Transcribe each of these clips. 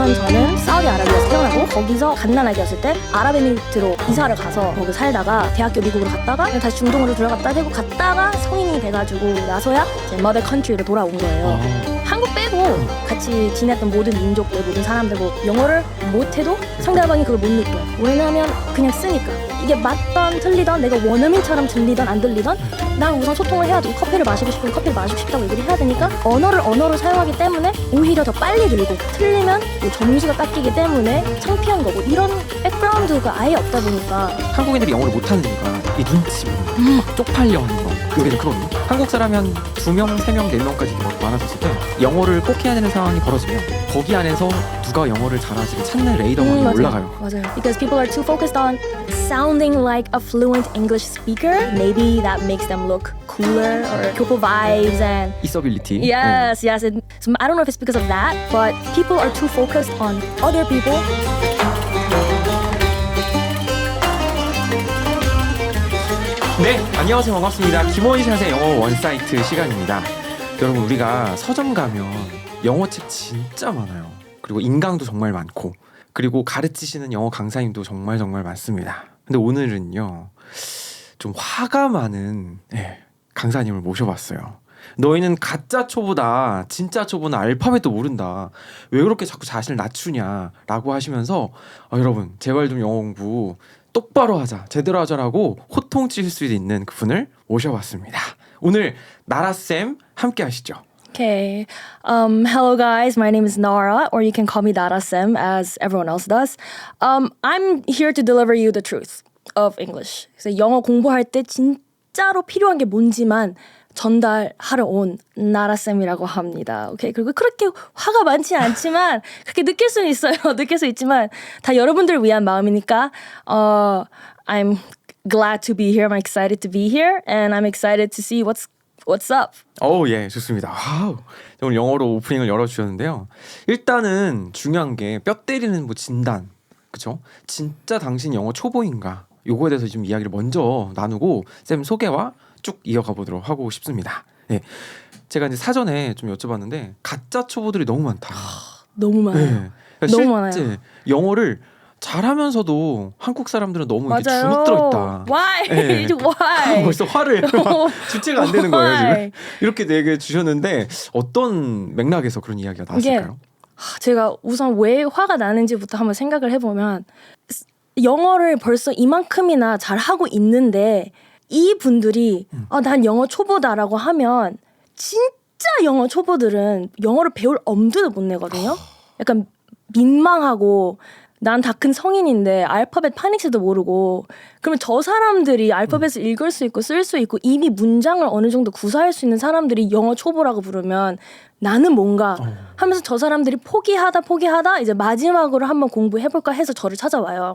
우선 저는 사우디아라비아에서 태어나고 거기서 갓난아기였을 때 아랍에미리트로 이사를 가서 거기 살다가 대학교 미국으로 갔다가 다시 중동으로 들어갔다 되고 갔다가 성인이 돼가지고 나서야 이제 mother country로 돌아온 거예요. 한국 빼고 같이 지냈던 모든 민족들, 모든 사람들 뭐 영어를 못해도 상대방이 그걸 못 느껴요. 왜냐면 그냥 쓰니까. 이게 맞던 틀리던 내가 원어민처럼 들리던 안 들리던 난 우선 소통을 해야 돼. 커피를 마시고 싶으면 커피를 마시고 싶다고 얘기를 해야 되니까 언어로 사용하기 때문에 오히려 더 빨리 들고 틀리면 뭐 점수가 깎이기 때문에 창피한 거고 이런 백그라운드가 아예 없다 보니까 한국인들이 영어를 못하는 이유가 이 눈치 보는 막 쪽팔려 하는 거 그게 좀 크거든요. 한국 사람이 한 2명, 3명, 4명까지 많았을 때 영어를 꼭 해야 되는 상황이 벌어지면 거기 안에서 누가 영어를 잘하지를 찾는 레이더가 올라가요. 맞아요. Because people are too focused on sounding like a fluent English speaker. Maybe that makes them look cooler or 교포 vibes and Disability. yes. And so I don't know if it's because of that, but people are too focused on other people. 네, 안녕하세요. 반갑습니다. 김원샷의 영어 원사이트 시간입니다. 여러분, 우리가 서점 가면 영어책 진짜 많아요. 그리고 인강도 정말 많고 그리고 가르치시는 영어 강사님도 정말 많습니다. 근데 오늘은요 좀 화가 많은 강사님을 모셔봤어요. 너희는 가짜 초보다 진짜 초보는 알파벳도 모른다. 왜 그렇게 자꾸 자신을 낮추냐 라고 하시면서 여러분 제발 좀 영어 공부 똑바로 하자, 제대로 하자라고 호통칠 수 있는 그분을 모셔봤습니다. 오늘 나라쌤 함께 하시죠. Okay. Hello guys, my name is Nara, or you can call me Dara Sim as everyone else does. I'm here to deliver you the truth of English. 그래서 영어 공부할 때 진짜로 필요한 게 뭔지만 전달하러 온 나라쌤이라고 합니다. 오케이. 그리고 그렇게 화가 많지 않지만 그렇게 느낄 수는 있어요. 느낄 수 있지만 다 여러분들을 위한 마음이니까 I'm glad to be here. I'm excited to be here and I'm excited to see what's up. 예, 좋습니다. 와우. 오늘 영어로 오프닝을 열어주셨는데요. 일단은 중요한 게 뼈 때리는 뭐 진단, 그쵸? 진짜 당신 영어 초보인가? 요거에 대해서 좀 이야기를 먼저 나누고 쌤 소개와 쭉 이어가 보도록 하고 싶습니다. 네, 제가 이제 사전에 좀 여쭤봤는데 가짜 초보들이 너무 많다. 너무 많아요. 네. 그러니까 너무 실제 많아요. 영어를 잘하면서도 한국 사람들은 너무 이렇게 맞아요. 주눅들어 있다. Why? 네. Why? 벌써 화를 막 주체가 안 되는 거예요 Why? 지금. 이렇게 얘기해 주셨는데 어떤 맥락에서 그런 이야기가 나왔을까요? 제가 우선 왜 화가 나는지부터 한번 생각을 해보면 영어를 벌써 이만큼이나 잘하고 있는데 이 분들이 난 영어 초보다라고 하면 진짜 영어 초보들은 영어를 배울 엄두도 못 내거든요. 약간 민망하고 난 다 큰 성인인데 알파벳 파닉스도 모르고 그러면 저 사람들이 알파벳을 읽을 수 있고 쓸 수 있고 이미 문장을 어느 정도 구사할 수 있는 사람들이 영어 초보라고 부르면 나는 뭔가 하면서 저 사람들이 포기하다 이제 마지막으로 한번 공부해볼까 해서 저를 찾아와요.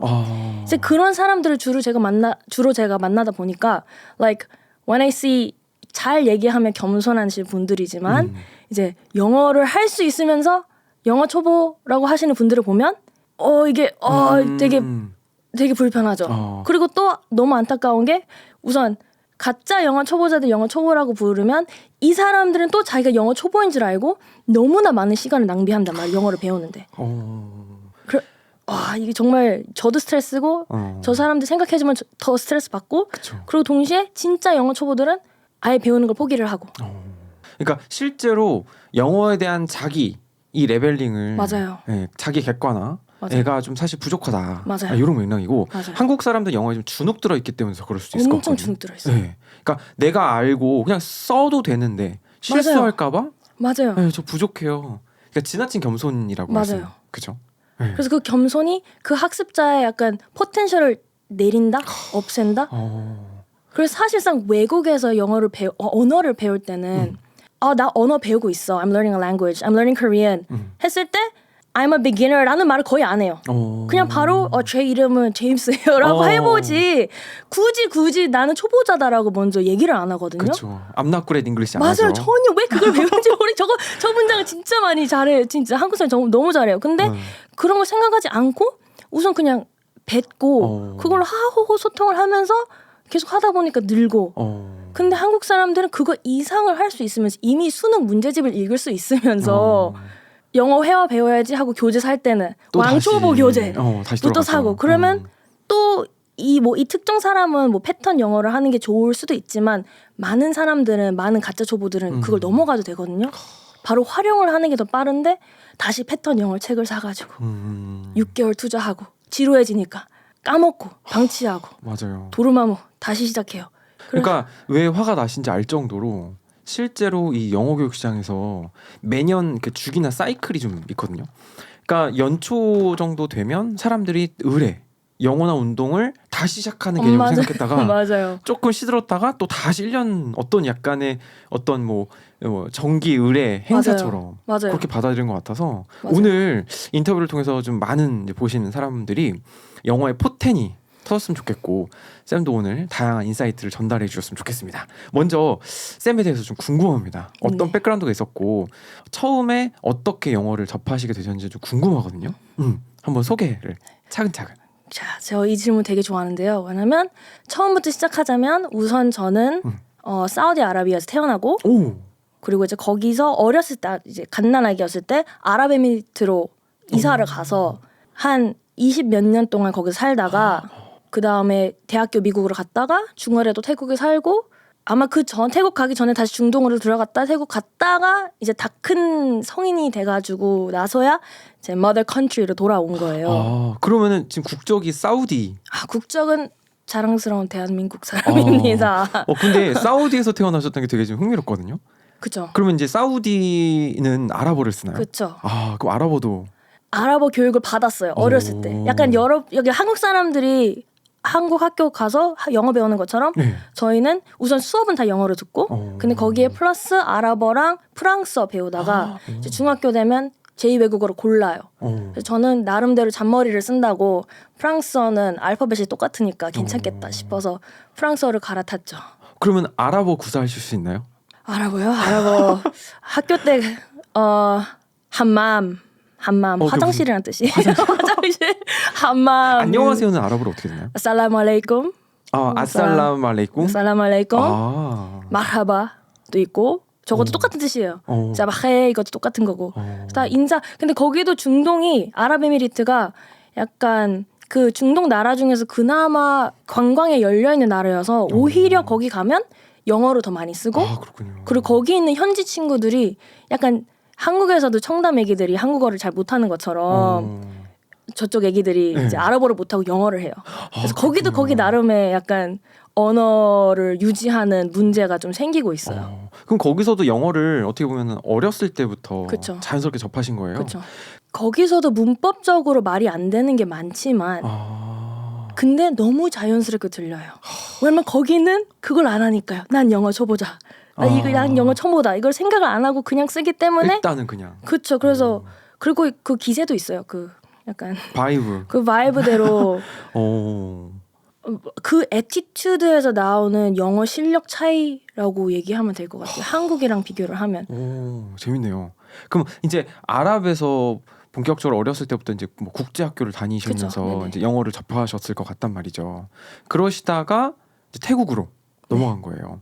이제 그런 사람들을 주로 제가 만나다 보니까 like when I see 잘 얘기하면 겸손하신 분들이지만 이제 영어를 할 수 있으면서 영어 초보라고 하시는 분들을 보면 이게 되게 불편하죠. 그리고 또 너무 안타까운 게 우선 가짜 영어 초보자들 영어 초보라고 부르면 이 사람들은 또 자기가 영어 초보인 줄 알고 너무나 많은 시간을 낭비한단 말이에요. 영어를 배우는데. 이게 정말 저도 스트레스고 저 사람들 생각해주면 더 스트레스 받고 그쵸. 그리고 동시에 진짜 영어 초보들은 아예 배우는 걸 포기를 하고. 그러니까 실제로 영어에 대한 자기 이 레벨링을 맞아요. 자기 객관화 맞아요. 애가 좀 사실 부족하다. 맞아요. 이런 맥락이고 맞아요. 한국 사람들 영어에 좀 주눅 들어 있기 때문에 그럴 수도 있을 것 같거든요. 엄청 주눅 들어 있어요. 그러니까 내가 알고 그냥 써도 되는데 실수할까봐 맞아요. 저 부족해요. 그러니까 지나친 겸손이라고 맞아요. 말씀. 그렇죠? 그래서 그 겸손이 그 학습자의 약간 포텐셜을 내린다, 없앤다. 그래서 사실상 외국에서 언어를 배울 때는 나 언어 배우고 있어. I'm learning a language. I'm learning Korean. 했을 때 I'm a beginner라는 말을 거의 안 해요. 그냥 바로 제 이름은 제임스예요라고 해보지 굳이 나는 초보자다라고 먼저 얘기를 안 하거든요. 그렇죠. I'm not good at English 안 하죠. 맞아요. 전혀 왜 그걸 배운지 저 문장을 진짜 많이 잘해요. 진짜 한국 사람 너무 잘해요. 근데 그런 걸 생각하지 않고 우선 그냥 뱉고 그걸로 하호호 소통을 하면서 계속 하다 보니까 늘고 근데 한국 사람들은 그거 이상을 할 수 있으면서 이미 수능 문제집을 읽을 수 있으면서 영어 회화 배워야지 하고 교재 살 때는 또 왕초보 다시, 교재부터 다시 들어갔죠. 사고 그러면 또 이 특정 사람은 뭐 패턴 영어를 하는 게 좋을 수도 있지만 많은 사람들은 많은 가짜 초보들은 그걸 넘어가도 되거든요. 바로 활용을 하는 게 더 빠른데 다시 패턴 영어 책을 사가지고 6개월 투자하고 지루해지니까 까먹고 방치하고 맞아요. 도루마무 다시 시작해요. 그러니까 왜 화가 나신지 알 정도로 실제로 이 영어 교육 시장에서 매년 그 주기나 사이클이 좀 있거든요. 그러니까 연초 정도 되면 사람들이 의뢰 영어나 운동을 다시 시작하는 개념을 맞아요. 생각했다가 맞아요. 조금 시들었다가 또 다시 1년 어떤 약간의 어떤 뭐 정기 의뢰 행사처럼 맞아요. 그렇게 받아들인 것 같아서 맞아요. 오늘 인터뷰를 통해서 좀 많은 이제 보시는 사람들이 영어의 포텐이 터졌으면 좋겠고 쌤도 오늘 다양한 인사이트를 전달해 주셨으면 좋겠습니다. 먼저 쌤에 대해서 좀 궁금합니다. 어떤 네. 백그라운드가 있었고 처음에 어떻게 영어를 접하시게 되셨는지 좀 궁금하거든요. 한번 소개를 차근차근. 자, 저 이 질문 되게 좋아하는데요. 왜냐면 처음부터 시작하자면 우선 저는 사우디아라비아에서 태어나고 오. 그리고 이제 거기서 어렸을 때 이제 갓난아기였을 때 아랍에미리트로 이사를 가서 한 20 몇 년 동안 거기서 살다가 그 다음에 대학교 미국으로 갔다가 중간에도 태국에 살고 아마 그 전 태국 가기 전에 다시 중동으로 들어갔다 태국 갔다가 이제 다 큰 성인이 돼가지고 나서야 제 mother country로 돌아온 거예요. 아, 그러면은 지금 국적이 사우디. 국적은 자랑스러운 대한민국 사람입니다. 근데 사우디에서 태어나셨다는 게 되게 좀 흥미롭거든요. 그쵸. 그러면 이제 사우디는 아랍어를 쓰나요? 그쵸. 아, 그럼 아랍어도. 아랍어 교육을 받았어요. 어렸을 때. 약간 여기 한국 사람들이 한국 학교 가서 영어 배우는 것처럼 네. 저희는 우선 수업은 다 영어로 듣고 근데 거기에 플러스 아랍어랑 프랑스어 배우다가 이제 중학교 되면 제2외국어를 골라요. 그래서 저는 나름대로 잔머리를 쓴다고 프랑스어는 알파벳이 똑같으니까 괜찮겠다 싶어서 프랑스어를 갈아탔죠. 그러면 아랍어 구사하실 수 있나요? 아랍어요? 아랍어 학교 때 함맘 화장실이란 뜻이 화장실 함맘 안녕하세요는 아랍어로 어떻게 되나요? 아살라무 알레이쿰 아살람 알레이쿰. 아살라무 알레이쿰 아. 마르하바도 있고 저것도 똑같은 뜻이에요. 자바헤 이것도 똑같은 거고 다 인사. 근데 거기도 중동이 아랍에미리트가 약간 그 중동 나라 중에서 그나마 관광에 열려 있는 나라여서 오히려 거기 가면 영어를 더 많이 쓰고 아, 그렇군요. 그리고 거기 있는 현지 친구들이 약간 한국에서도 청담 애기들이 한국어를 잘 못하는 것처럼 저쪽 애기들이 네. 이제 아랍어를 못하고 영어를 해요. 그래서 거기도 거기 나름의 약간 언어를 유지하는 문제가 좀 생기고 있어요. 그럼 거기서도 영어를 어떻게 보면 어렸을 때부터 그쵸. 자연스럽게 접하신 거예요? 그렇죠. 거기서도 문법적으로 말이 안 되는 게 많지만 근데 너무 자연스럽게 들려요. 왜냐면 거기는 그걸 안 하니까요. 난 영어 초보자. 난 영어 초보다. 이걸 생각을 안 하고 그냥 쓰기 때문에 일단은 그냥. 그렇죠. 그래서 그리고 그 기세도 있어요. 그 약간 바이브. 그 바이브대로 그 애티튜드에서 나오는 영어 실력 차이라고 얘기하면 될 것 같아요. 한국이랑 비교를 하면. 오, 재밌네요. 그럼 이제 아랍에서 본격적으로 어렸을 때부터 이제 뭐 국제 학교를 다니시면서 이제 영어를 접하셨을 것 같단 말이죠. 그러시다가 이제 태국으로 넘어간 거예요.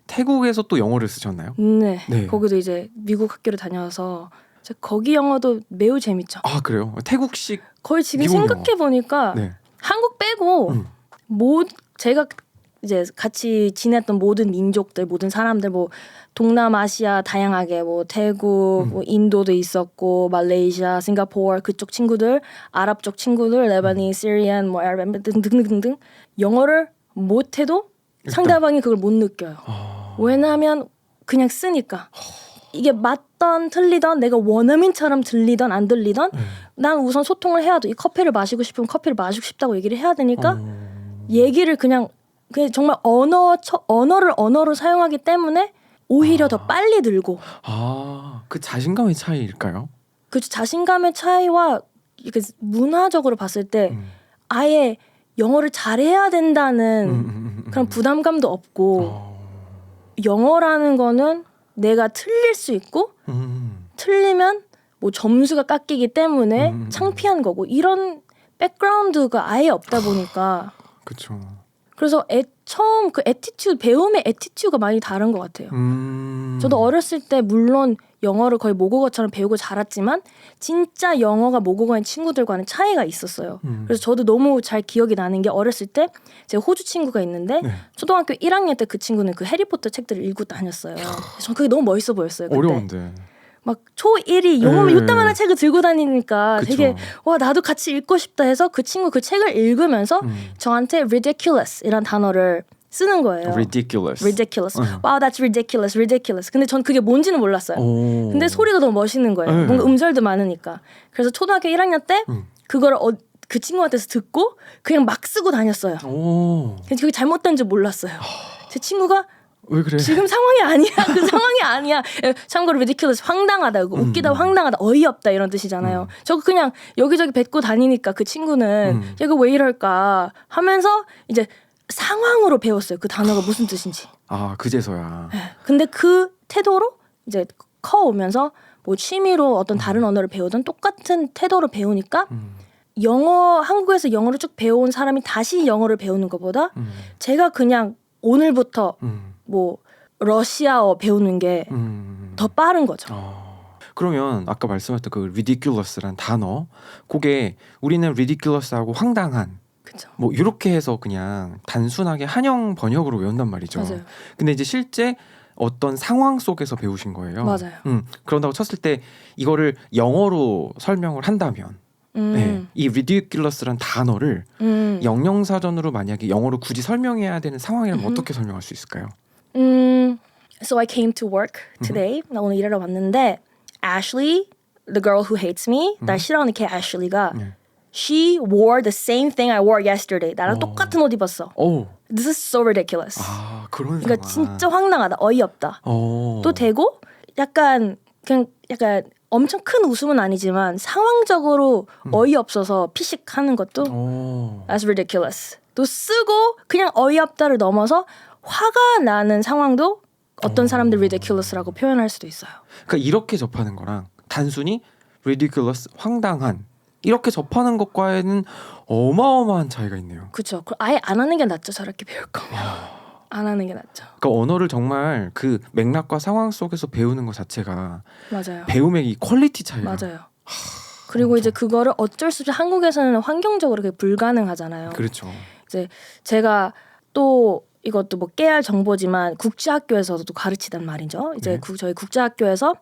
태국에서 또 영어를 쓰셨나요? 네. 네. 거기도 이제 미국 학교를 다녀서 거기 영어도 매우 재밌죠. 아, 그래요? 태국식. 거의 지금 미국 영어. 생각해 보니까 네. 한국 빼고 제가 이제 같이 지냈던 모든 민족들, 모든 사람들 뭐 동남아시아 다양하게 뭐 태국, 뭐 인도도 있었고 말레이시아, 싱가포르 그쪽 친구들, 아랍 쪽 친구들, 레바니, 시리안, 뭐 아랍 등등등등 영어를 못해도 상대방이 그걸 못 느껴요. 왜냐하면 그냥 쓰니까 이게 맞던 틀리던 내가 원어민처럼 들리던 안 들리던 난 우선 소통을 해야 돼. 이 커피를 마시고 싶으면 커피를 마시고 싶다고 얘기를 해야 되니까 얘기를 그냥 정말 언어를 사용하기 때문에 오히려 더 빨리 늘고. 그 자신감의 차이일까요? 그 자신감의 차이와 이렇게 문화적으로 봤을 때 아예 영어를 잘해야 된다는 그런 부담감도 없고 영어라는 거는 내가 틀릴 수 있고 틀리면 뭐 점수가 깎이기 때문에 창피한 거고 이런 백그라운드가 아예 없다 보니까 그렇죠. 그래서 처음 그 애티튜드 배움의 애티튜드가 많이 다른 것 같아요. 저도 어렸을 때 물론 영어를 거의 모국어처럼 배우고 자랐지만 진짜 영어가 모국어인 친구들과는 차이가 있었어요. 그래서 저도 너무 잘 기억이 나는 게 어렸을 때 제가 호주 친구가 있는데 네. 초등학교 1학년 때 그 친구는 그 해리포터 책들을 읽고 다녔어요. 전 그게 너무 멋있어 보였어요. 그때. 어려운데. 막 초1이 영어 네. 요따만한 책을 들고 다니니까 그쵸. 되게 와 나도 같이 읽고 싶다 해서 그 친구 그 책을 읽으면서 저한테 ridiculous 이란 단어를 쓰는 거예요. ridiculous. ridiculous. Wow, that's ridiculous, ridiculous. 근데 전 그게 뭔지는 몰랐어요. 오. 근데 소리가 너무 멋있는 거예요. 네. 뭔가 음절도 많으니까. 그래서 초등학교 1학년 때 그걸 그 친구한테서 듣고 그냥 막 쓰고 다녔어요. 오. 근데 그게 잘못된 줄 몰랐어요. 제 친구가 왜 그래? 지금 상황이 아니야. 그 상황이 아니야. 참고로 ridiculous 황당하다, 웃기다, 황당하다, 어이없다 이런 뜻이잖아요. 저거 그냥 여기저기 뱉고 다니니까 그 친구는 얘가 왜 이럴까 하면서 이제 상황으로 배웠어요. 그 단어가 무슨 뜻인지. 아 그제서야. 근데 그 태도로 이제 커오면서 뭐 취미로 어떤 다른 언어를 배우든 똑같은 태도로 배우니까 한국에서 영어를 쭉 배워온 사람이 다시 영어를 배우는 것보다 제가 그냥 오늘부터 뭐 러시아어 배우는 게 더 빠른 거죠. 그러면 아까 말씀하셨던 그 ridiculous란 단어, 그게 우리는 ridiculous하고 황당한 그렇죠. 뭐 이렇게 해서 그냥 단순하게 한영 번역으로 외운단 말이죠. 맞아요. 근데 이제 실제 어떤 상황 속에서 배우신 거예요. 맞아요. 그런다고 쳤을 때 이거를 영어로 설명을 한다면 네, 이 ridiculous란 단어를 영영사전으로 만약에 영어로 굳이 설명해야 되는 상황이라면 어떻게 설명할 수 있을까요? So I came to work today. 나 오늘 일하러 왔는데 Ashley, the girl who hates me, 날 싫어하는 걔 Ashley가 She wore the same thing I wore yesterday. 나랑 똑같은 옷 입었어. 오. This is so ridiculous. 아 그런 그러니까 상황. 진짜 황당하다, 어이없다. 또 되고 약간 그냥 약간 엄청 큰 웃음은 아니지만 상황적으로 어이없어서 피식하는 것도 That's ridiculous. 또 쓰고 그냥 어이없다를 넘어서 화가 나는 상황도 어떤 사람들 ridiculous라고 표현할 수도 있어요. 그러니까 이렇게 접하는 거랑 단순히 ridiculous, 황당한 이렇게 접하는 것과는 어마어마한 차이가 있네요. 그렇죠. 아예 안 하는 게 낫죠. 저렇게 배울 거면. 안 하는 게 낫죠. 그러니까 언어를 정말 그 맥락과 상황 속에서 배우는 것 자체가 맞아요. 배움의 이 퀄리티 차이가 맞아요. 그리고 이제 그거를 어쩔 수 없이 한국에서는 환경적으로 그게 불가능하잖아요. 그렇죠. 이제 제가 또 이것도 뭐 깨알 정보지만 국제학교에서도 가르치단 말이죠. 이제 네. 저희 국제학교에서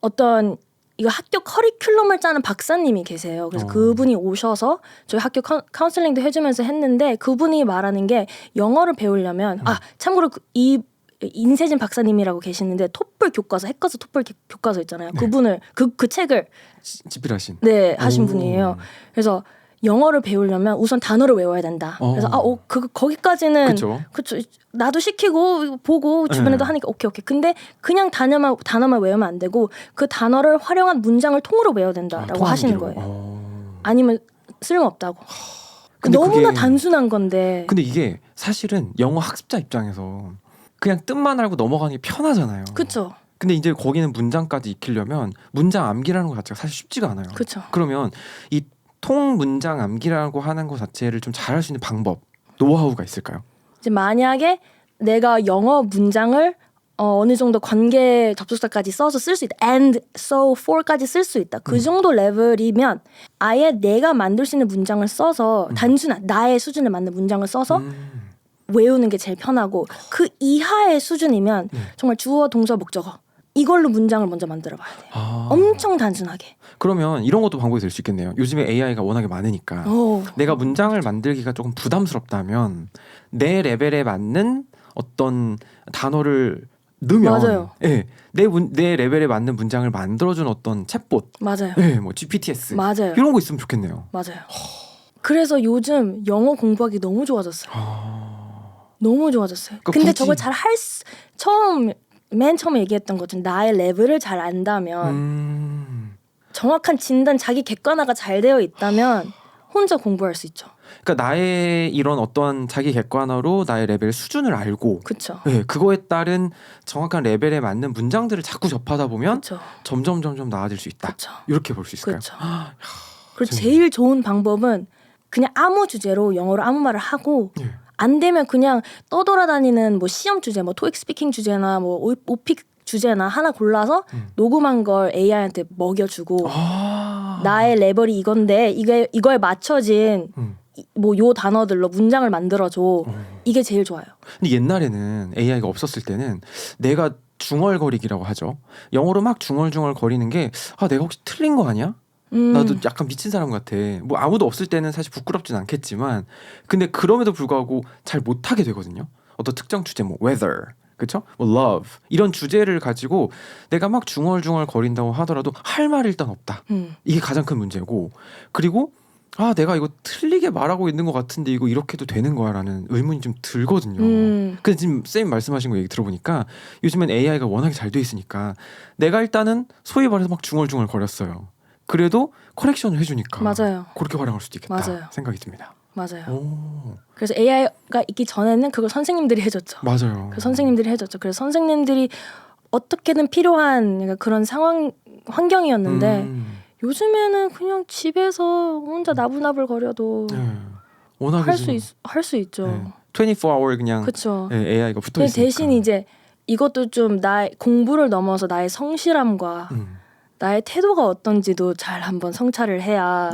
어떤 이거 학교 커리큘럼을 짜는 박사님이 계세요. 그래서 그분이 오셔서 저희 학교 카운슬링도 해주면서 했는데 그분이 말하는 게 영어를 배우려면 참고로 이 인세진 박사님이라고 계시는데 토플 교과서 해커스 토플 교과서 있잖아요. 네. 그분을 그 책을 집필하신. 네 하신 분이에요. 그래서 영어를 배우려면 우선 단어를 외워야 된다. 그래서 거기까지는 그렇죠. 나도 시키고 보고 주변에도 하니까 오케이. 근데 그냥 단어만 외우면 안 되고 그 단어를 활용한 문장을 통으로 외워야 된다라고 하시는 거예요. 아니면 쓸모없다고. 근데 너무나 그게, 단순한 건데. 근데 이게 사실은 영어 학습자 입장에서 그냥 뜻만 알고 넘어가는 게 편하잖아요. 그렇죠. 근데 이제 거기는 문장까지 익히려면 문장 암기라는 것 자체가 사실 쉽지가 않아요. 그렇죠. 그러면 이 통 문장 암기라고 하는 것 자체를 좀 잘할 수 있는 방법, 노하우가 있을까요? 이제 만약에 내가 영어 문장을 어느 정도 관계 접속사까지 써서 쓸 수 있다. and, so, for까지 쓸 수 있다. 그 정도 레벨이면 아예 내가 만들 수 있는 문장을 써서 단순한 나의 수준에 맞는 문장을 써서 외우는 게 제일 편하고 그 이하의 수준이면 정말 주어, 동사, 목적어 이걸로 문장을 먼저 만들어 봐야 돼요. 엄청 단순하게. 그러면 이런 것도 방법이 될 수 있겠네요. 요즘에 AI가 워낙에 많으니까 내가 문장을 만들기가 조금 부담스럽다면 내 레벨에 맞는 어떤 단어를 넣으면 맞아요. 예, 내 레벨에 맞는 문장을 만들어준 어떤 챗봇, 맞아요. 예, 뭐 GPTS 맞아요. 이런 거 있으면 좋겠네요. 맞아요. 그래서 요즘 영어 공부하기 너무 좋아졌어요. 너무 좋아졌어요. 그러니까 근데 굳이- 저걸 잘 맨 처음에 얘기했던 것처럼 나의 레벨을 잘 안다면 정확한 진단, 자기 객관화가 잘 되어 있다면 혼자 공부할 수 있죠. 그러니까 나의 이런 어떠한 자기 객관어로 나의 레벨 수준을 알고 그렇죠. 예, 그거에 따른 정확한 레벨에 맞는 문장들을 자꾸 접하다 보면 그렇죠. 점점 나아질 수 있다. 그렇죠. 이렇게 볼 수 있을까요? 그렇죠. 그리고 제일 좋은 방법은 그냥 아무 주제로 영어로 아무 말을 하고 안 되면 그냥 떠돌아다니는 뭐 시험 주제, 뭐 토익 스피킹 주제나 뭐 오픽 주제나 하나 골라서 녹음한 걸 AI한테 먹여주고 나의 레벨이 이건데 이거에 맞춰진 뭐 요 단어들로 문장을 만들어줘. 이게 제일 좋아요. 근데 옛날에는 AI가 없었을 때는 내가 중얼거리기라고 하죠. 영어로 막 중얼중얼 거리는 게 내가 혹시 틀린 거 아니야? 나도 약간 미친 사람 같아. 뭐 아무도 없을 때는 사실 부끄럽진 않겠지만 근데 그럼에도 불구하고 잘 못하게 되거든요. 어떤 특정 주제 뭐 weather 그쵸? 뭐 love 이런 주제를 가지고 내가 막 중얼중얼 거린다고 하더라도 할 말이 일단 없다. 이게 가장 큰 문제고 그리고 내가 이거 틀리게 말하고 있는 것 같은데 이거 이렇게 해도 되는 거야 라는 의문이 좀 들거든요. 근데 지금 쌤 말씀하신 거 얘기 들어보니까 요즘엔 AI가 워낙에 잘 돼 있으니까 내가 일단은 소위 말해서 막 중얼중얼 거렸어요. 그래도 커렉션을 해주니까 맞아요. 그렇게 활용할 수도 있겠다 맞아요. 생각이 듭니다. 맞아요. 오. 그래서 AI가 있기 전에는 그걸 선생님들이 해줬죠. 맞아요. 그 선생님들이 해줬죠. 그래서 선생님들이 어떻게든 필요한 그런 상황 환경이었는데 요즘에는 그냥 집에서 혼자 나불나불 거려도 워낙에 할 수 있죠. 24hour 그냥 그렇죠. AI가 붙어 있으니까. 대신 이제 이것도 좀 나의 공부를 넘어서 나의 성실함과 나의 태도가 어떤지도 잘 한번 성찰을 해야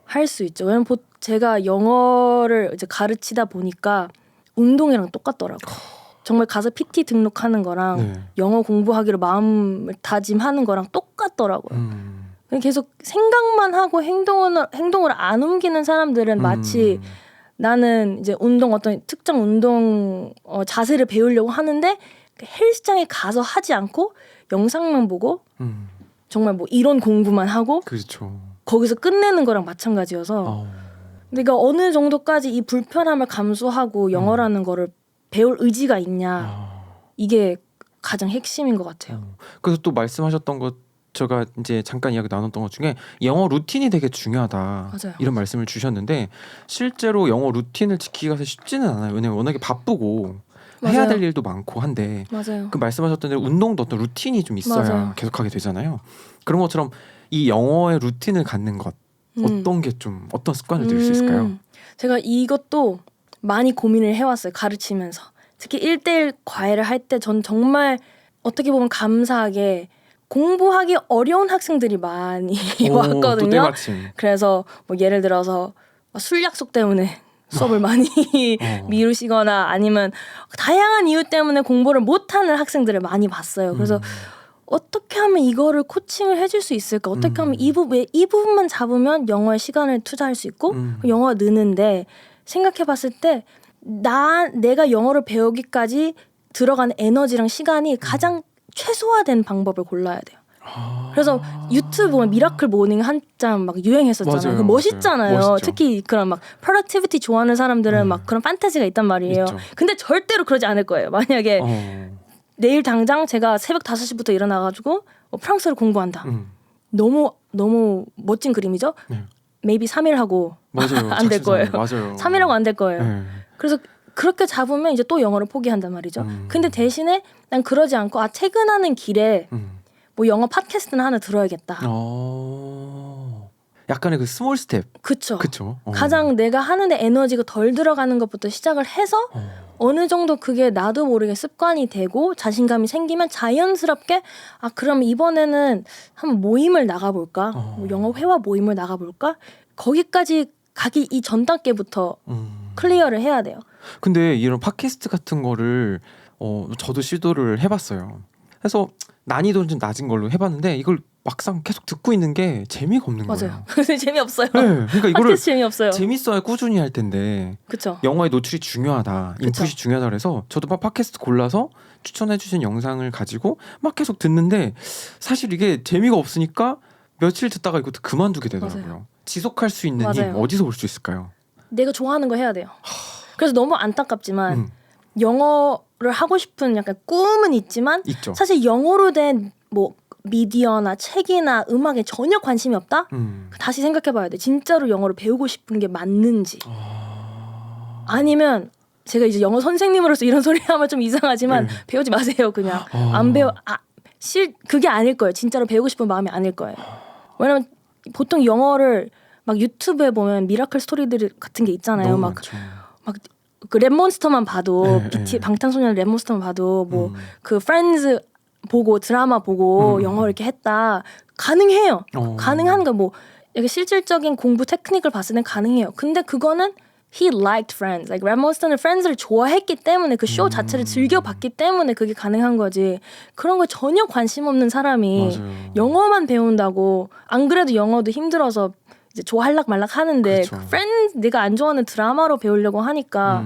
할 수 있죠. 왜냐면 제가 영어를 이제 가르치다 보니까 운동이랑 똑같더라고요. 정말 가서 PT 등록하는 거랑 영어 공부하기로 마음을 다짐하는 거랑 똑같더라고요. 계속 생각만 하고 행동을 안 옮기는 사람들은 마치 나는 이제 어떤 특정 운동 자세를 배우려고 하는데 헬스장에 가서 하지 않고 영상만 보고 정말 뭐 이론 공부만 하고 그렇죠. 거기서 끝내는 거랑 마찬가지여서 내가 어느 정도까지 이 불편함을 감수하고 영어라는 거를 배울 의지가 있냐 이게 가장 핵심인 것 같아요. 그래서 또 말씀하셨던 것 제가 이제 잠깐 이야기 나눴던 것 중에 영어 루틴이 되게 중요하다. 맞아요. 이런 말씀을 주셨는데 실제로 영어 루틴을 지키기가 쉽지는 않아요. 왜냐면 워낙에 바쁘고 맞아요. 해야 될 일도 많고 한데 맞아요. 그 말씀하셨던 대로 운동도 어떤 루틴이 좀 있어야 맞아요. 계속하게 되잖아요. 그런 것처럼 이 영어의 루틴을 갖는 것 어떤 게 좀 어떤 습관을 들일 수 있을까요? 제가 이것도 많이 고민을 해왔어요. 가르치면서. 특히 1대1 과외를 할 때 전 정말 어떻게 보면 감사하게 공부하기 어려운 학생들이 많이 왔거든요. 또 때마침. 그래서 뭐 예를 들어서 술 약속 때문에 수업을 많이 미루시거나 아니면 다양한 이유 때문에 공부를 못하는 학생들을 많이 봤어요. 그래서 어떻게 하면 이거를 코칭을 해줄 수 있을까? 어떻게 하면 이 부분만 잡으면 영어에 시간을 투자할 수 있고 영어가 느는데 생각해봤을 때 내가 영어를 배우기까지 들어가는 에너지랑 시간이 가장 최소화된 방법을 골라야 돼요. 그래서 유튜브 보면 미라클 모닝 한참 막 유행했었잖아요. 맞아요. 멋있잖아요. 멋있죠. 특히 그런 막 프로덕티비티 좋아하는 사람들은 막 그런 판타지가 있단 말이에요. 있죠. 근데 절대로 그러지 않을 거예요. 만약에 내일 당장 제가 새벽 5시부터 일어나가지고 프랑스어를 공부한다. 너무 멋진 그림이죠. maybe 3일 하고 맞아요. 안 될 거예요. 맞아요. 3일 하고 안 될 거예요. 그래서 그렇게 잡으면 이제 또 영어를 포기한단 말이죠. 근데 대신에 난 그러지 않고 퇴근하는 길에 뭐 영어 팟캐스트나 하나 들어야겠다. 약간의 그 스몰 스텝. 그쵸. 그쵸. 가장 내가 하는데 에너지가 덜 들어가는 것부터 시작을 해서 어느 정도 그게 나도 모르게 습관이 되고 자신감이 생기면 자연스럽게 그럼 이번에는 한번 모임을 나가볼까? 뭐 영어 회화 모임을 나가볼까? 거기까지 가기 이 전 단계부터 클리어를 해야 돼요. 근데 이런 팟캐스트 같은 거를 저도 시도를 해봤어요. 그래서 난이도는 좀 낮은 걸로 해봤는데 이걸 막상 계속 듣고 있는 게 재미가 없는 맞아요. 거예요. 재미없어요. 네, 그러니까 이거를 팟캐스트 재미없어요. 재밌어야 꾸준히 할 텐데 그쵸. 영어의 노출이 중요하다, 인풋이 그쵸. 중요하다 그래서 저도 막 팟캐스트 골라서 추천해주신 영상을 가지고 막 계속 듣는데 사실 이게 재미가 없으니까 며칠 듣다가 이것도 그만두게 되더라고요. 맞아요. 지속할 수 있는 맞아요. 힘 어디서 올 수 있을까요? 내가 좋아하는 거 해야 돼요. 그래서 너무 안타깝지만 영어를 하고 싶은 약간 꿈은 있지만 있죠. 사실 영어로 된 뭐 미디어나 책이나 음악에 전혀 관심이 없다? 다시 생각해봐야 돼. 진짜로 영어를 배우고 싶은 게 맞는지. 아니면 제가 이제 영어 선생님으로서 이런 소리 하면 좀 이상하지만 배우지 마세요. 그냥 안 그게 아닐 거예요. 진짜로 배우고 싶은 마음이 아닐 거예요. 왜냐면 보통 영어를 막 유튜브에 보면 미라클 스토리들 같은 게 있잖아요. 막 그 랩몬스터만 봐도 방탄소년 랩몬스터만 봐도 뭐 그 프렌즈 보고 드라마 보고 영어 이렇게 했다 가능해요. 가능한 거 뭐 이게 실질적인 공부 테크닉을 봤을 땐 가능해요. 근데 그거는 he liked Friends. Like 레몬스터는 Friends를 좋아했기 때문에 그 쇼 자체를 즐겨봤기 때문에 그게 가능한 거지. 그런 거 전혀 관심 없는 사람이 맞아요. 영어만 배운다고 안 그래도 영어도 힘들어서 이제 좋아할락 말락 하는데 그렇죠. 그 Friends 내가 안 좋아하는 드라마로 배우려고 하니까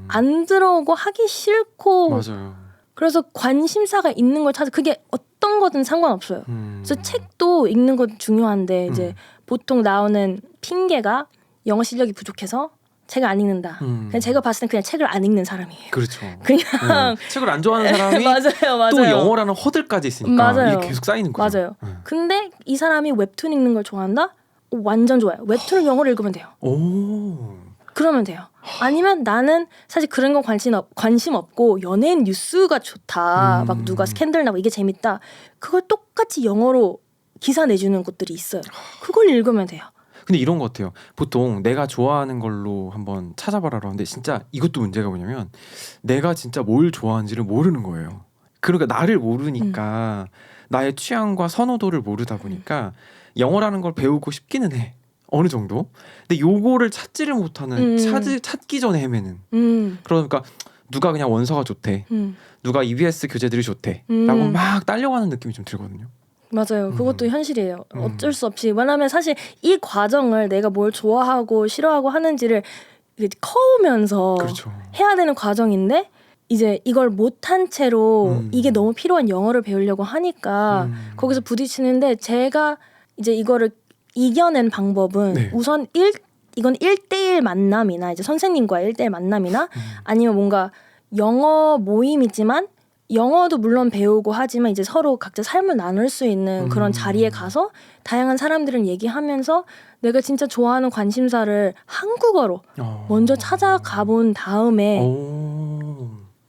안 들어오고 하기 싫고 맞아요. 그래서 관심사가 있는 걸 찾아 그게 어떤 거든 상관없어요. 그래서 책도 읽는 것도 중요한데 이제 보통 나오는 핑계가 영어 실력이 부족해서 책을 안 읽는다. 그냥 제가 봤을 땐 그냥 책을 안 읽는 사람이에요. 그렇죠. 그냥 책을 안 좋아하는 사람이 맞아요. 또 영어라는 허들까지 있으니까 맞아요. 이게 계속 쌓이는 거죠. 맞아요. 근데 이 사람이 웹툰 읽는 걸 좋아한다? 완전 좋아요. 웹툰을 영어로 읽으면 돼요. 오. 그러면 돼요. 아니면 나는 사실 그런 건 관심 없고 연예인 뉴스가 좋다. 막 누가 스캔들 나고 이게 재밌다. 그걸 똑같이 영어로 기사 내주는 곳들이 있어요. 그걸 읽으면 돼요. 근데 이런 것 같아요. 보통 내가 좋아하는 걸로 한번 찾아봐라 그러는데 진짜 이것도 문제가 뭐냐면 내가 진짜 뭘 좋아하는지를 모르는 거예요. 그러니까 나를 모르니까 나의 취향과 선호도를 모르다 보니까 영어라는 걸 배우고 싶기는 해. 어느 정도. 근데 요거를 찾지를 못하는 찾기 전에 헤매는. 그러니까 누가 그냥 원서가 좋대. 누가 EBS 교재들이 좋대. 라고 막 딸려가는 느낌이 좀 들거든요. 맞아요. 그것도 현실이에요. 어쩔 수 없이. 왜냐하면 사실 이 과정을 내가 뭘 좋아하고 싫어하고 하는지를 커오면서 그렇죠. 해야 되는 과정인데 이제 이걸 못한 채로 이게 너무 필요한 영어를 배우려고 하니까 거기서 부딪히는데 제가 이제 이거를 이겨낸 방법은 네. 우선 이건 1대1 만남이나 이제 선생님과의 1대1 만남이나 아니면 뭔가 영어 모임이지만 영어도 물론 배우고 하지만 이제 서로 각자 삶을 나눌 수 있는 그런 자리에 가서 다양한 사람들을 얘기하면서 내가 진짜 좋아하는 관심사를 한국어로 먼저 찾아가 본 다음에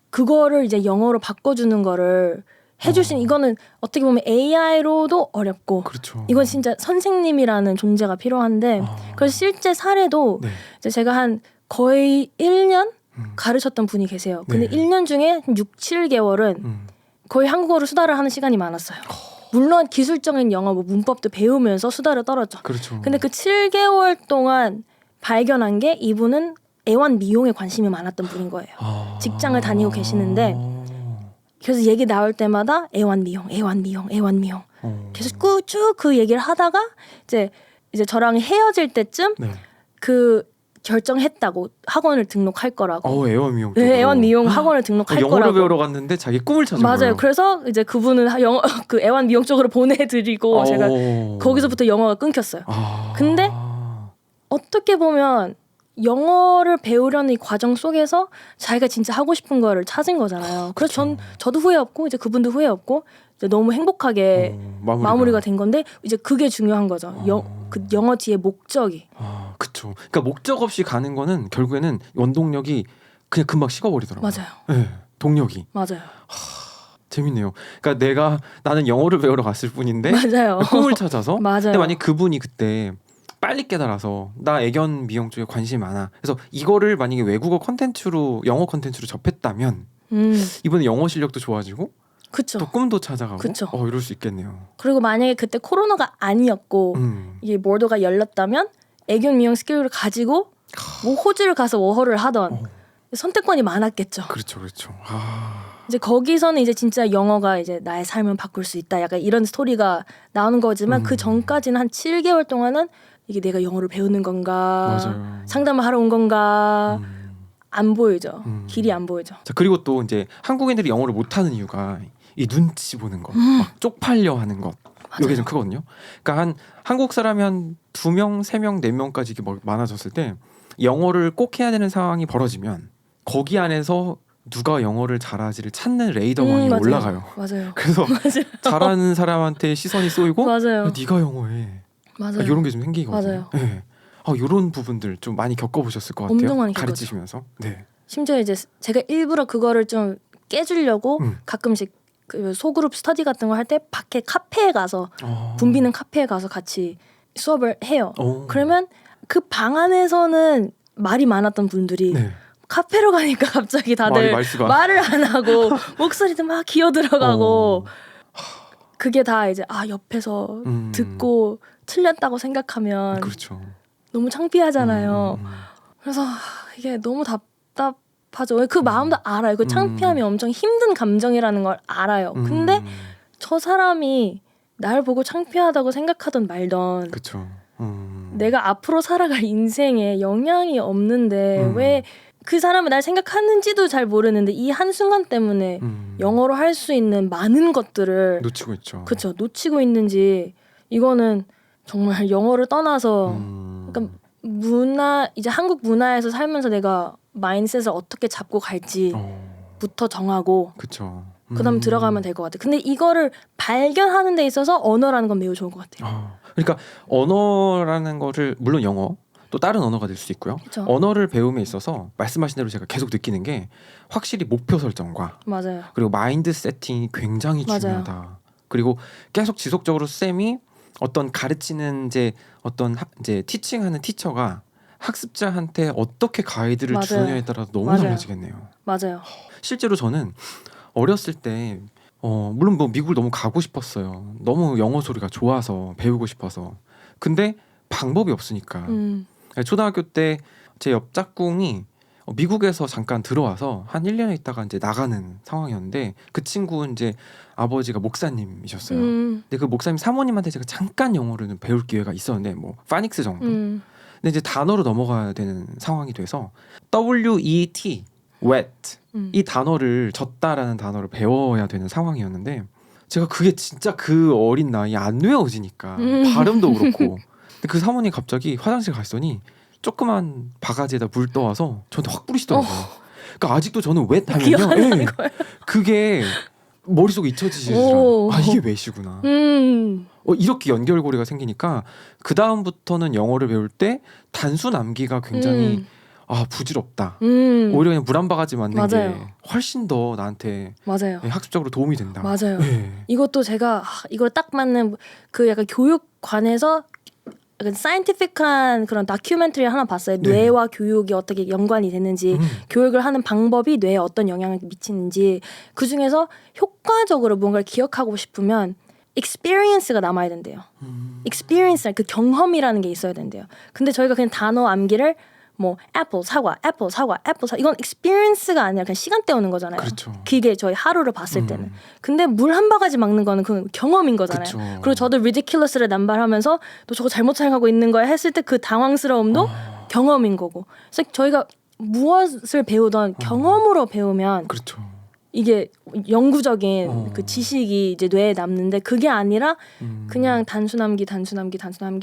그거를 이제 영어로 바꿔주는 거를 해줄 수 있는 이거는 어떻게 보면 AI로도 어렵고 그렇죠. 이건 진짜 선생님이라는 존재가 필요한데 그래서 실제 사례도 네. 이제 제가 한 거의 1년 가르쳤던 분이 계세요. 근데 네. 1년 중에 6, 7개월은 거의 한국어로 수다를 하는 시간이 많았어요. 물론 기술적인 영어 뭐 문법도 배우면서 수다를 떨었죠. 그렇죠. 근데 그 7개월 동안 발견한 게 이분은 애완 미용에 관심이 많았던 분인 거예요. 직장을 다니고 계시는데 그래서 얘기 나올 때마다 애완 미용 계속 쭉 그 얘기를 하다가 이제 저랑 헤어질 때쯤 네. 그 결정했다고 학원을 등록할 거라고. 애완 미용. 네, 애완 미용 학원을 등록할 영어를 거라고. 배우러 갔는데 자기 꿈을 찾은 맞아요. 거예요. 그래서 이제 그분은 그 애완 미용 쪽으로 보내드리고 제가 거기서부터 영어가 끊겼어요. 근데 어떻게 보면 영어를 배우려는 이 과정 속에서 자기가 진짜 하고 싶은 거를 찾은 거잖아요. 그래서 저도 후회 없고 이제 그분도 후회 없고 이제 너무 행복하게 마무리가 된 건데 이제 그게 중요한 거죠. 그 영어 뒤에 목적이. 그렇죠. 그러니까 목적 없이 가는 거는 결국에는 원동력이 그냥 금방 식어버리더라고요. 맞아요. 네, 동력이. 맞아요. 재밌네요. 그러니까 나는 영어를 배우러 갔을 뿐인데 맞아요. 꿈을 찾아서. 맞아요. 근데 만약 그분이 그때 빨리 깨달아서 나 애견 미용 쪽에 관심이 많아. 그래서 이거를 만약에 외국어 컨텐츠로 영어 컨텐츠로 접했다면 이분은 영어 실력도 좋아지고 그쵸. 또 꿈도 찾아가고 그쵸. 이럴 수 있겠네요. 그리고 만약에 그때 코로나가 아니었고 이게 border가 열렸다면 애견 미용 스킬을 가지고 뭐 호주를 가서 워홀을 하던 선택권이 많았겠죠. 그렇죠. 이제 거기서는 이제 진짜 영어가 이제 나의 삶을 바꿀 수 있다. 약간 이런 스토리가 나오는 거지만 그 전까지는 한 7개월 동안은 이게 내가 영어를 배우는 건가, 맞아요. 상담을 하러 온 건가 안 보이죠. 길이 안 보이죠. 자, 그리고 또 이제 한국인들이 영어를 못하는 이유가 이 눈치 보는 것, 막 쪽팔려 하는 것. 이게 좀 크거든요. 그러니까 한국 사람이 한 2명, 3명, 4명까지 이렇게 많아졌을 때 영어를 꼭 해야 되는 상황이 벌어지면 거기 안에서 누가 영어를 잘하지를 찾는 레이더망이 맞아요. 올라가요. 맞아요. 그래서 잘하는 사람한테 시선이 쏘이고 맞아요. 야, 네가 영어해. 맞아요. 이런 게 좀 생기거든요. 맞아요. 네. 이런 부분들 좀 많이 겪어보셨을 것 같아요. 엄청 많이 가르치시면서. 네. 심지어 이제 제가 일부러 그거를 좀 깨주려고 가끔씩 그 소그룹 스터디 같은 거 할 때 밖에 카페에 가서 붐비는 카페에 가서 같이 수업을 해요. 그러면 그 방 안에서는 말이 많았던 분들이 네. 카페로 가니까 갑자기 다들 말수가. 말을 안 하고 목소리도 막 기어 들어가고 그게 다 이제 옆에서 듣고 틀렸다고 생각하면 그렇죠. 너무 창피하잖아요. 그래서 이게 너무 답답하죠. 그 마음도 알아요. 그 창피함이 엄청 힘든 감정이라는 걸 알아요. 근데 저 사람이 날 보고 창피하다고 생각하던 말던 그렇죠. 내가 앞으로 살아갈 인생에 영향이 없는데 왜 그 사람이 날 생각하는지도 잘 모르는데 이 한순간 때문에 영어로 할 수 있는 많은 것들을 놓치고 있죠. 그쵸 놓치고 있는지 이거는 정말 영어를 떠나서 그러니까 이제 한국 문화에서 살면서 내가 마인드셋을 어떻게 잡고 갈지부터 정하고 그렇죠. 그다음 들어가면 될 것 같아요. 근데 이거를 발견하는 데 있어서 언어라는 건 매우 좋은 것 같아요. 그러니까 언어라는 거를 물론 영어 또 다른 언어가 될 수 있고요. 그쵸. 언어를 배움에 있어서 말씀하신 대로 제가 계속 느끼는 게 확실히 목표 설정과 맞아요. 그리고 마인드 세팅이 굉장히 맞아요. 중요하다. 그리고 계속 지속적으로 쌤이 어떤 가르치는 이제 티칭하는 티처가 학습자한테 어떻게 가이드를 맞아요. 주느냐에 따라서 너무 맞아요. 달라지겠네요. 맞아요. 실제로 저는 어렸을 때 물론 뭐 미국을 너무 가고 싶었어요. 너무 영어 소리가 좋아서 배우고 싶어서. 근데 방법이 없으니까. 초등학교 때 제 옆 짝꿍이 미국에서 잠깐 들어와서 한 1년 있다가 이제 나가는 상황이었는데 그 친구는 이제 아버지가 목사님이셨어요. 근데 그 목사님 사모님한테 제가 잠깐 영어를 배울 기회가 있었는데 뭐 파닉스 정도. 근데 이제 단어로 넘어가야 되는 상황이 돼서 WET wet 이 단어를 젖다라는 단어를 배워야 되는 상황이었는데 제가 그게 진짜 그 어린 나이에 안 외워지니까 발음도 그렇고 근데 그 사모님 갑자기 화장실 갔더니 조그만 바가지에다 물 떠와서 저한테 확 뿌리시더라고요. 그러니까 아직도 저는 wet 하면요 그게 머릿속에 잊혀지시더라고요. 이게 wet이구나. 이렇게 연결고리가 생기니까 그 다음부터는 영어를 배울 때 단수 남기가 굉장히 부질없다. 오히려 그냥 물 한 바가지 맞는 맞아요. 게 훨씬 더 나한테 맞아요. 학습적으로 도움이 된다. 맞아요. 네. 이것도 제가 이걸 딱 맞는 그 약간 교육관에서 약간 사이언티픽한 그런 다큐멘터리 하나 봤어요. 네. 뇌와 교육이 어떻게 연관이 되는지 교육을 하는 방법이 뇌에 어떤 영향을 미치는지 그중에서 효과적으로 뭔가를 기억하고 싶으면 experience가 남아야 된대요. experience 그 경험이라는 게 있어야 된대요. 근데 저희가 그냥 단어 암기를 뭐 애플 사과 이건 experience가 아니라 그냥 시간 때우는 거잖아요. 그렇죠. 그게 저희 하루를 봤을 때는. 근데 물 한 바가지 막는 거는 그 경험인 거잖아요. 그쵸. 그리고 저도 ridiculous를 남발하면서 또 저거 잘못 사용하고 있는 거야 했을 때 그 당황스러움도 경험인 거고. 그래서 저희가 무엇을 배우던 경험으로 배우면 그렇죠. 이게 영구적인 그 지식이 이제 뇌에 남는데 그게 아니라 그냥 단순암기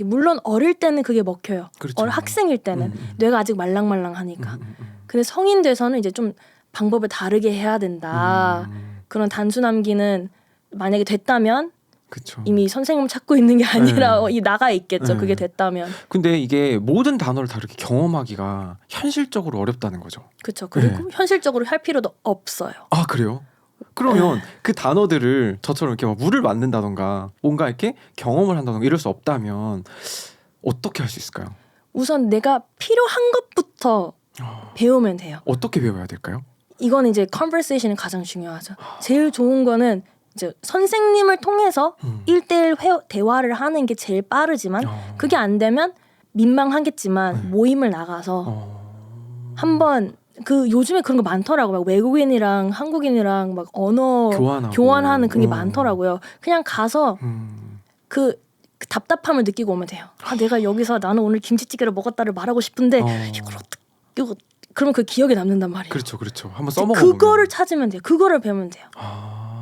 물론 어릴 때는 그게 먹혀요. 그렇죠. 학생일 때는 뇌가 아직 말랑말랑하니까. 근데 성인 돼서는 이제 좀 방법을 다르게 해야 된다. 그런 단순암기는 만약에 됐다면 그쵸. 이미 선생님 찾고 있는 게 아니라 이 나가 있겠죠. 네. 그게 됐다면. 근데 이게 모든 단어를 다 이렇게 경험하기가 현실적으로 어렵다는 거죠. 그렇죠. 그리고 현실적으로 할 필요도 없어요. 아 그래요? 그러면 그 단어들을 저처럼 이렇게 막 물을 맞는다던가 뭔가 이렇게 경험을 한다던가 이럴 수 없다면 어떻게 할 수 있을까요? 우선 내가 필요한 것부터 배우면 돼요. 어떻게 배워야 될까요? 이건 이제 conversation이 가장 중요하죠. 제일 좋은 거는 이제 선생님을 통해서 1대1 대화를 하는 게 제일 빠르지만 그게 안 되면 민망하겠지만 모임을 나가서 한번 그 요즘에 그런 거 많더라고요. 막 외국인이랑 한국인이랑 막 언어 교환하는 그게 많더라고요. 그냥 가서 그 답답함을 느끼고 오면 돼요. 내가 여기서 나는 오늘 김치찌개를 먹었다를 말하고 싶은데 이거 그러면 그 기억에 남는단 말이에요. 그렇죠. 한번 써먹어 그거를 찾으면 돼요. 그거를 배우면 돼요.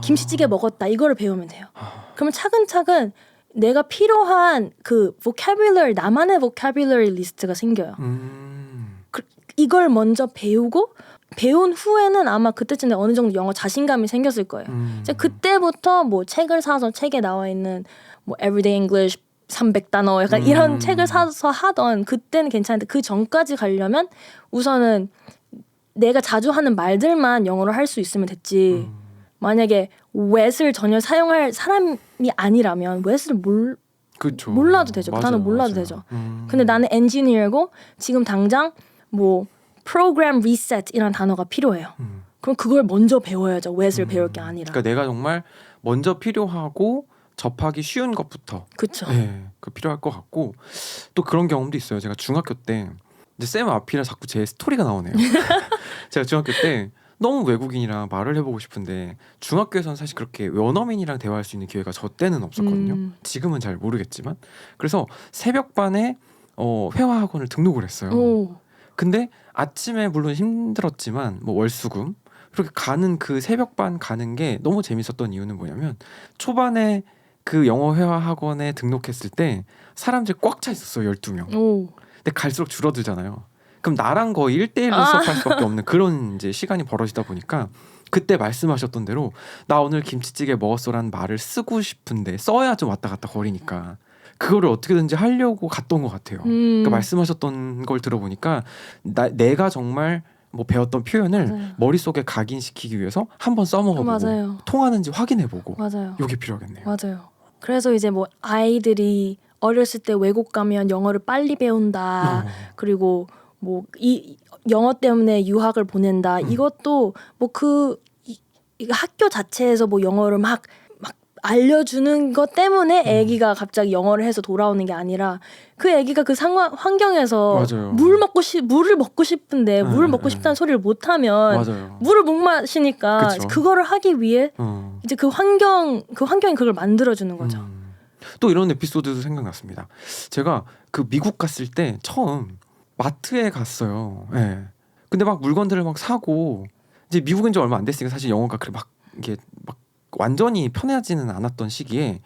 김치찌개 먹었다 이거를 배우면 돼요. 그러면 차근차근 내가 필요한 그 vocabulary 나만의 vocabulary 리스트가 생겨요. 이걸 먼저 배우고 배운 후에는 아마 그때쯤 되면 어느 정도 영어 자신감이 생겼을 거예요. 이제 그때부터 뭐 책을 사서 책에 나와 있는 뭐 Everyday English 300단어 약간 이런 책을 사서 하던 그때는 괜찮은데 그 전까지 가려면 우선은 내가 자주 하는 말들만 영어로 할 수 있으면 됐지. 만약에 wet을 전혀 사용할 사람이 아니라면 wet을 몰라도 되죠. 그 단어 몰라도 되죠. 근데 나는 엔지니어고 지금 당장 뭐 program reset이라는 단어가 필요해요. 그럼 그걸 먼저 배워야죠. what을 배울 게 아니라. 그러니까 내가 정말 먼저 필요하고 접하기 쉬운 것부터 그렇죠. 네, 그 필요할 것 같고 또 그런 경험도 있어요. 제가 중학교 때 이제 쌤 앞이라 자꾸 제 스토리가 나오네요. 제가 중학교 때 너무 외국인이랑 말을 해보고 싶은데 중학교에서는 사실 그렇게 원어민이랑 대화할 수 있는 기회가 저 때는 없었거든요. 지금은 잘 모르겠지만 그래서 새벽반에 회화 학원을 등록을 했어요. 오. 근데 아침에 물론 힘들었지만 뭐 월수금 그렇게 가는 그 새벽반 가는 게 너무 재밌었던 이유는 뭐냐면 초반에 그 영어 회화 학원에 등록했을 때 사람들이 꽉 차 있었어요. 12명. 오. 근데 갈수록 줄어들잖아요. 그럼 나랑 거의 1대1로 수업할 수밖에 없는 그런 이제 시간이 벌어지다 보니까 그때 말씀하셨던 대로 나 오늘 김치찌개 먹었어라는 말을 쓰고 싶은데 써야 좀 왔다 갔다 거리니까 그거를 어떻게든지 하려고 갔던 것 같아요. 그러니까 말씀하셨던 걸 들어보니까 내가 정말 뭐 배웠던 표현을 맞아요. 머릿속에 각인시키기 위해서 한번 써먹어보고 맞아요. 통하는지 확인해보고 맞아요. 이게 필요하겠네요. 맞아요. 그래서 이제 뭐 아이들이 어렸을 때 외국 가면 영어를 빨리 배운다. 그리고 뭐 이 영어 때문에 유학을 보낸다. 이것도 뭐 학교 자체에서 뭐 영어를 막 알려주는 것 때문에 아기가 갑자기 영어를 해서 돌아오는 게 아니라 그 아기가 그 환경에서 맞아요. 물을 먹고 싶은데 물을 먹고 싶다는 소리를 못 하면 맞아요. 물을 못 마시니까 그쵸. 그거를 하기 위해 이제 그 환경이 그걸 만들어 주는 거죠. 또 이런 에피소드도 생각났습니다. 제가 그 미국 갔을 때 처음 마트에 갔어요. 예. 근데 막 물건들을 막 사고 이제 미국인 지 얼마 안 됐으니까 사실 영어가 그렇게 막 이게 막 완전히 편하지는 않았던 시기에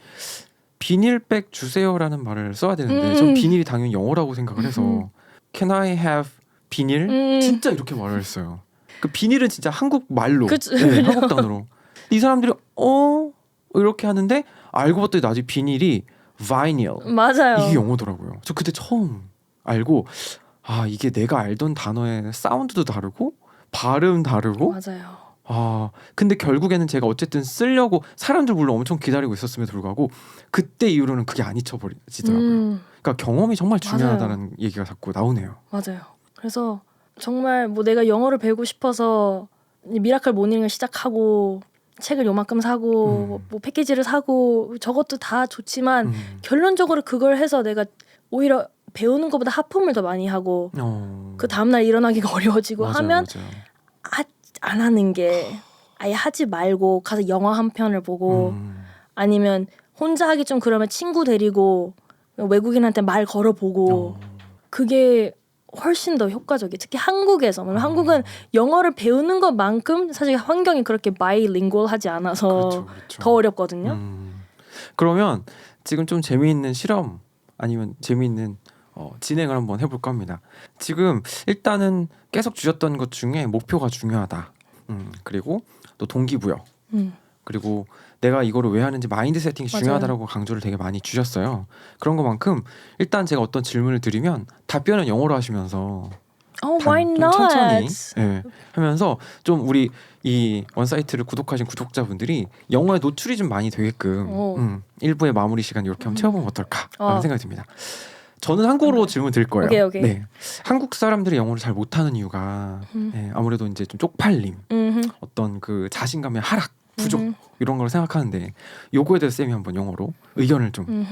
비닐백 주세요라는 말을 써야 되는데 전 비닐이 당연히 영어라고 생각을 해서 Can I have 비닐? 진짜 이렇게 말을 했어요. 그 비닐은 진짜 한국 말로, 네, 한국 단어로. 이 사람들이 이렇게 하는데 알고 봤더니 나중에 비닐이 vinyl. 맞아요. 이게 영어더라고요. 저 그때 처음 알고 이게 내가 알던 단어의 사운드도 다르고 발음 다르고 맞아요. 근데 결국에는 제가 어쨌든 쓰려고 사람들 물론 엄청 기다리고 있었음에도 불구하고 그때 이후로는 그게 안 잊혀버리더라고요. 그러니까 경험이 정말 중요하다는 맞아요. 얘기가 자꾸 나오네요. 맞아요. 그래서 정말 뭐 내가 영어를 배우고 싶어서 미라클 모닝을 시작하고 책을 요만큼 사고 뭐 패키지를 사고 저것도 다 좋지만 결론적으로 그걸 해서 내가 오히려 배우는 것보다 하품을 더 많이 하고 그 다음날 일어나기가 어려워지고 맞아요, 하면 맞아요. 안 하는 게 아예 하지 말고 가서 영화 한 편을 보고 아니면 혼자 하기 좀 그러면 친구 데리고 외국인한테 말 걸어보고 그게 훨씬 더 효과적이에요. 특히 한국에서. 한국은 영어를 배우는 것만큼 사실 환경이 그렇게 바이링구얼하지 않아서 그렇죠. 더 어렵거든요. 그러면 지금 좀 재미있는 실험 아니면 재미있는 진행을 한번 해볼까 합니다. 지금 일단은 계속 주셨던 것 중에 목표가 중요하다. 그리고 또 동기부여. 그리고 내가 이거를 왜 하는지 마인드 세팅이 맞아요. 중요하다라고 강조를 되게 많이 주셨어요. 그런 것만큼 일단 제가 어떤 질문을 드리면 답변은 영어로 하시면서 Why 좀 not? 천천히 하면서 좀 우리 이 원사이트를 구독하신 구독자분들이 영어에 노출이 좀 많이 되게끔 일부의 마무리 시간 이렇게 한번 채워보면 어떨까 하는 생각이 듭니다. 저는 한국어로 질문 드릴 거예요. 오케이. 네. 한국 사람들이 영어를 잘 못하는 이유가 아무래도 이제 좀 쪽팔림, 어떤 그 자신감의 하락, 부족 이런 걸 생각하는데 요거에 대해서 쌤이 한번 영어로 의견을 좀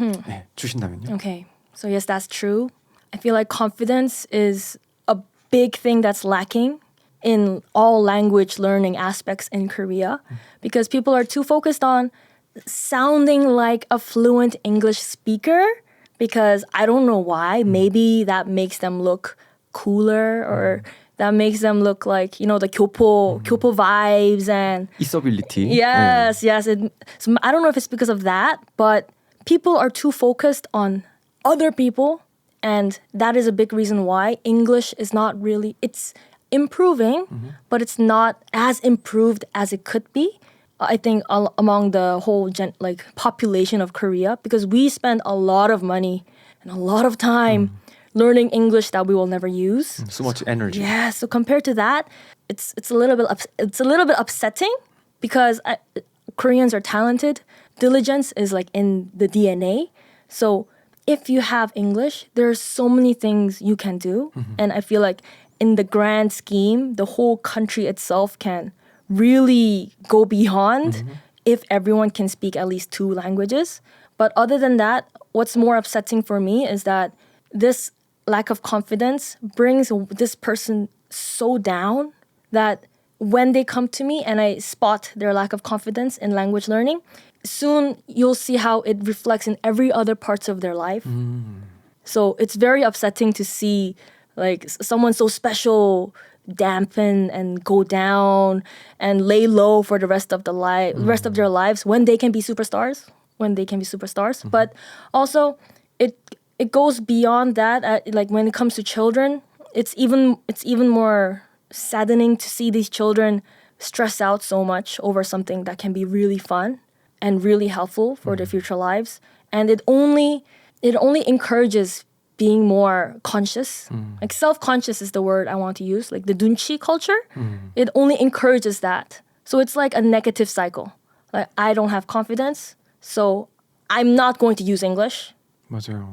주신다면요. Okay. So yes, that's true. I feel like confidence is a big thing that's lacking in all language learning aspects in Korea because people are too focused on sounding like a fluent English speaker because I don't know why. Maybe that makes them look cooler or that makes them look like, the 교포 vibes and 있어빌리티. yes. So I don't know if it's because of that, but people are too focused on other people, and that is a big reason why English is not really, it's improving, but it's not as improved as it could be. I think among the whole population of Korea, because we spend a lot of money and a lot of time learning English that we will never use. So much energy. Yeah, so compared to that, it's a little bit upsetting because Koreans are talented. Diligence is like in the DNA. So if you have English, there are so many things you can do, and I feel like in the grand scheme, the whole country itself can really go beyond if everyone can speak at least 2 languages. But other than that, what's more upsetting for me is that this lack of confidence brings this person so down that when they come to me and I spot their lack of confidence in language learning, soon you'll see how it reflects in every other parts of their life. So it's very upsetting to see like someone so special dampen and go down and lay low for the rest of rest of their lives when they can be superstars. But also it goes beyond that. Like when it comes to children, it's even more saddening to see these children stress out so much over something that can be really fun and really helpful for their future lives. And it only encourages being more conscious. Like self-conscious is the word I want to use. Like the dunchi culture, it only encourages that. So it's like a negative cycle. Like I don't have confidence, so I'm not going to use English. 맞아요.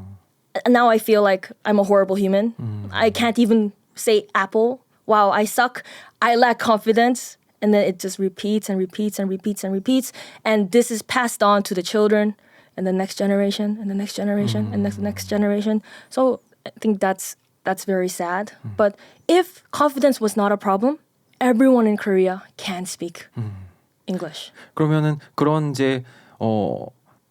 Now I feel like I'm a horrible human. I can't even say apple. Wow, I suck. I lack confidence. And then it just repeats and repeats and repeats and repeats. And this is passed on to the children and the next generation and the next generation and the next generation. So I think that's very sad. But if confidence was not a problem, everyone in Korea can speak English. 그러면은 그런 이제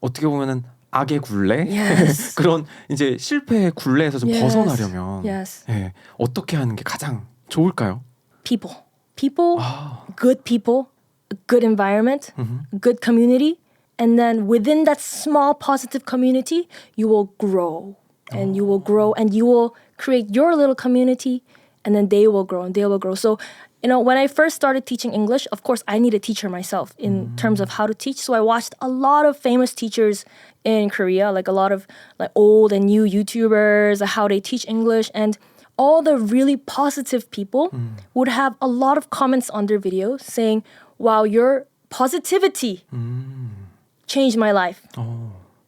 어떻게 보면은 악의 굴레 Yes. 그런 이제 실패의 굴레에서 좀 Yes. 벗어나려면 Yes. 예, 어떻게 하는 게 가장 좋을까요? People, 아, good people, a good environment, a good community. And then within that small positive community, you will grow and you will grow and you will create your little community and then they will grow and they will grow. So, when I first started teaching English, of course, I need a teacher myself in terms of how to teach. So I watched a lot of famous teachers in Korea, like a lot of like old and new YouTubers, how they teach English. And all the really positive people would have a lot of comments on their videos saying, wow, your positivity changed my life.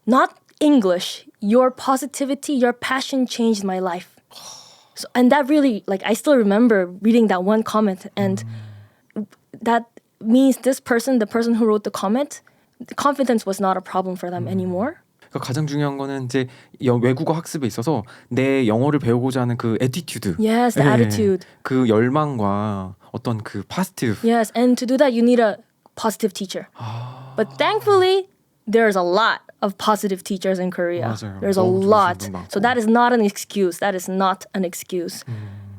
Not English. Your positivity, your passion changed my life. So, and that really, like, I still remember reading that one comment, and that means this person, the person who wrote the comment, the confidence was not a problem for them anymore. 그러니까 가장 중요한 거는 이제 외국어 학습에 있어서 내 영어를 배우고자 하는 그 애티튜드, Yes, the attitude. 그 열망과 어떤 그 positive. Yes, and to do that, you need a positive teacher. But thankfully, there's a lot of positive teachers in Korea. 맞아요. There's a 너무 좋으신 lot. 분 많고. So that is not an excuse. That is not an excuse.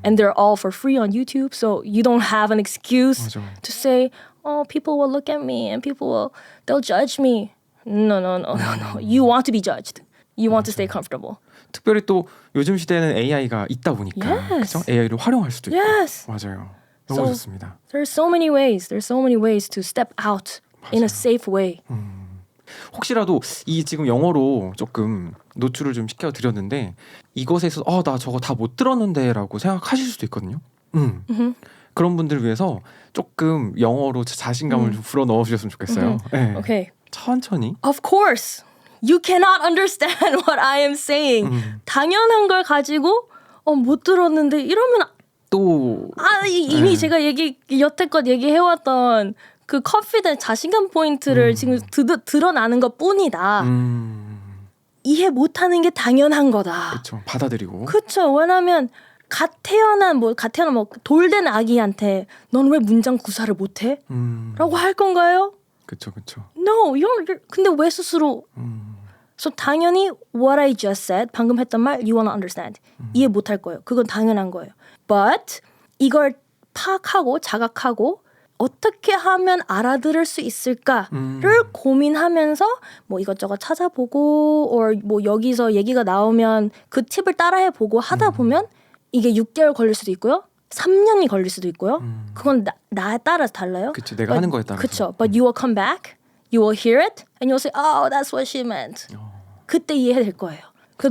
And they're all for free on YouTube. So you don't have an excuse 맞아요. to say, oh, people will look at me and they'll judge me. No. You want to be judged. You want to stay comfortable. 특별히 또 요즘 시대에는 AI가 있다 보니까 Yes. 그렇죠? AI를 활용할 수도 있고. Yes. 맞아요. 너무 So- 좋습니다. There's so many ways. There's so many ways to step out in a safe way. 혹시라도 이 지금 영어로 조금 노출을 좀 시켜드렸는데 이것에서 나 저거 다 못 들었는데라고 생각하실 수도 있거든요. 그런 분들을 위해서 조금 영어로 자신감을 좀 불어 넣어주셨으면 좋겠어요. 네. Okay. 천천히. Of course. You cannot understand what I am saying. 당연한 걸 가지고 못 들었는데 이러면 또 이미 제가 여태껏 얘기해왔던 그 컨피던스 자신감 포인트를 지금 드러나는 것 뿐이다. 이해 못하는 게 당연한 거다. 그렇죠. 받아들이고. 그렇죠. 왜냐하면 갓 태어난 돌된 아기한테 넌 왜 문장 구사를 못해? 라고 할 건가요? 그렇죠. No, 근데 왜 스스로? So 당연히 what I just said, 방금 했던 말, you wanna understand. 이해 못할 거예요. 그건 당연한 거예요. But 이걸 파악하고 자각하고 어떻게 하면 알아들을 수 있을까를 고민하면서 뭐 이것저것 찾아보고 or 여기서 얘기가 나오면 그 팁을 따라해보고 하다 보면 이게 6개월 걸릴 수도 있고요. 3년이 걸릴 수도 있고요. 그건 나에 따라서 달라요. 그렇죠. 내가 하는 거에 따라서. 그렇죠. But you will come back, you will hear it, and you'll say, oh, that's what she meant. 그때 이해될 거예요.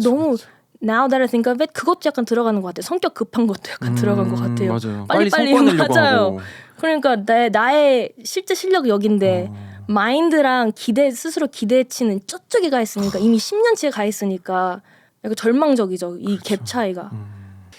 너무 now that I think of it, 그것도 약간 들어가는 것 같아요. 성격 급한 것도 약간 들어간 것 같아요. 맞아요. 빨리 성과 내려고 맞아요. 하고. 그러니까 나의 실제 실력이 여긴데 마인드랑 스스로 기대치는 저쪽에 가 있으니까 이미 10년치에 가 있으니까 약간 절망적이죠. 이 갭 차이가.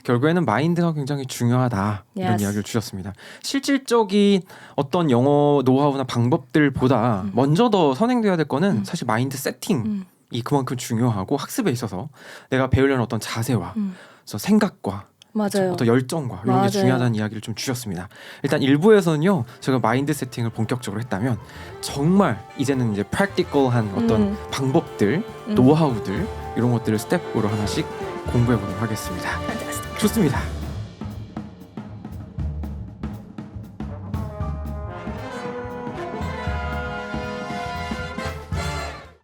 결국에는 마인드가 굉장히 중요하다 이런 Yes. 이야기를 주셨습니다. 실질적인 어떤 영어 노하우나 방법들보다 먼저 더 선행돼야 될 거는 사실 마인드 세팅이 그만큼 중요하고 학습에 있어서 내가 배우려는 어떤 자세와 그래서 생각과 맞아요. 어떤 열정과 이런 맞아요. 게 중요하다는 이야기를 좀 주셨습니다. 일단 1부에서는요 제가 마인드 세팅을 본격적으로 했다면 정말 이제는 이제 프랙티컬한 어떤 방법들, 노하우들 이런 것들을 스텝으로 하나씩 공부해 보도록 하겠습니다. 좋습니다.